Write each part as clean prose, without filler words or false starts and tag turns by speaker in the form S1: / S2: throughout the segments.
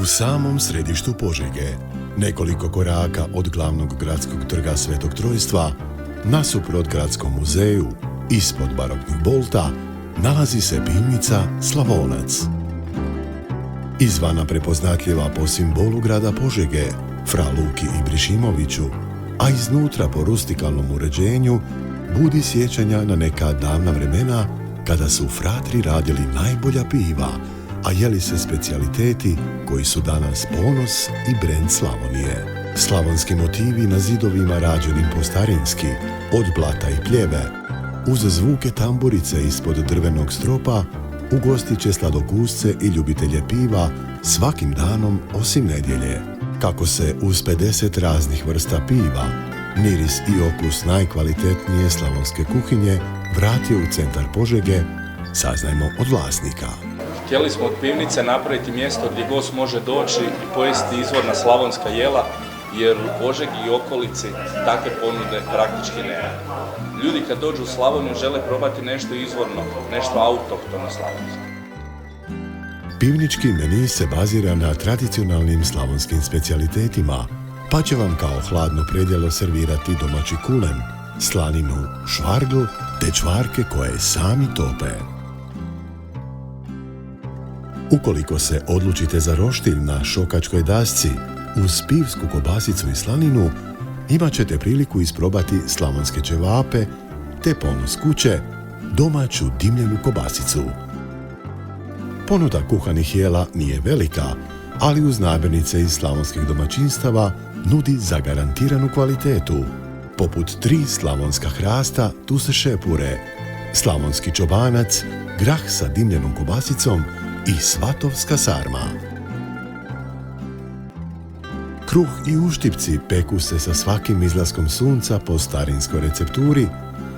S1: U samom središtu Požege, nekoliko koraka od glavnog gradskog trga Svetog Trojstva, nasuprot gradskom muzeju, ispod baroknih bolta, nalazi se pivnica Slavonac. Izvana prepoznatljiva po simbolu grada Požege, fra Luki Ibrišimoviću, a iznutra po rustikalnom uređenju, budi sjećanja na neka davna vremena kada su fratri radili najbolja piva, a jeli se specijaliteti koji su danas ponos i brend Slavonije. Slavonski motivi na zidovima rađenim po starinski, od blata i pljeve, uz zvuke tamburice ispod drvenog stropa, ugostit će sladokusce i ljubitelje piva svakim danom osim nedjelje. Kako se uz 50 raznih vrsta piva, miris i okus najkvalitetnije slavonske kuhinje vratio u centar Požege, saznajmo od vlasnika.
S2: Htjeli smo od pivnice napraviti mjesto gdje gost može doći i pojesti izvorna slavonska jela, jer u Požegi i okolici takve ponude praktički nema. Ljudi kad dođu u Slavoniju žele probati nešto izvorno, nešto autohtono slavonsko.
S1: Pivnički meni se bazira na tradicionalnim slavonskim specijalitetima, pa će vam kao hladno predjelo servirati domaći kulen, slaninu, švargl te čvarke koje sami tope. Ukoliko se odlučite za roštilj na šokačkoj dasci, uz pivsku kobasicu i slaninu, imat ćete priliku isprobati slavonske ćevape te ponos kuće, domaću dimljenu kobasicu. Ponuda kuhanih jela nije velika, ali uz namirnice iz slavonskih domaćinstava nudi zagarantiranu kvalitetu. Poput 3 slavonska hrasta tu se šepure, slavonski čobanac, grah sa dimljenom kobasicom i svatovska sarma. Kruh i uštipci peku se sa svakim izlaskom sunca po starinskoj recepturi,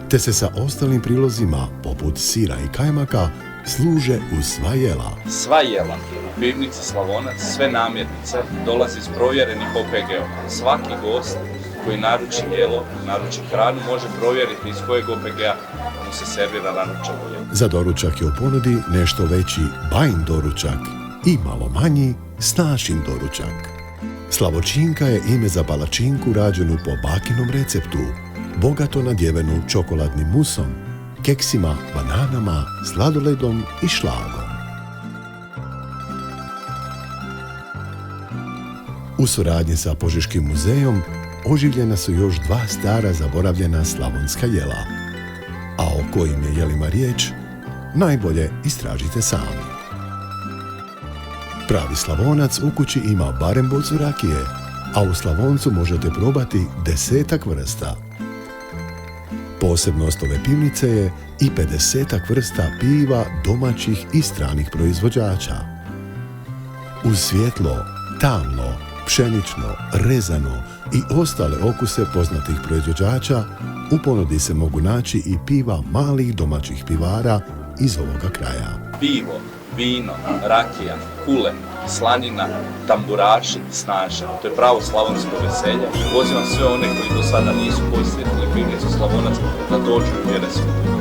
S1: te se sa ostalim prilozima, poput sira i kajmaka, služe uz sva jela.
S2: Sva jela u pivnici Slavonac, sve namirnice, dolazi iz provjerenih OPG-ova. Svaki gost koji naruči jelo, naruči hranu, može provjeriti iz kojeg OPG-a mu se servira naručeno jelo.
S1: Za doručak je u ponudi nešto veći bajin doručak i malo manji snašin doručak. Slavočinka je ime za palačinku rađenu po bakinom receptu, bogato nadjevenu čokoladnim musom, keksima, bananama, sladoledom i šlagom. U suradnji sa Požeškim muzejom oživljena su još 2 stara zaboravljena slavonska jela. A o kojim je jelima riječ, najbolje istražite sami. Pravi Slavonac u kući ima barem bocu rakije, a u Slavoncu možete probati 10-ak vrsta. Posebnost ove pivnice je i 50-ak vrsta piva domaćih i stranih proizvođača. Uz svjetlo, tamno, pšenično, rezano i ostale okuse poznatih proizvođača u ponudi se mogu naći i piva malih domaćih pivara iz ovoga kraja.
S2: Pivo, vino, rakija, kulen, slanina, tamburaši, snaša. To je pravo slavonsko veselje. Pozivam sve one koji do sada nisu posjetili pivnicu Slavonac da dođu u uvjere svoj.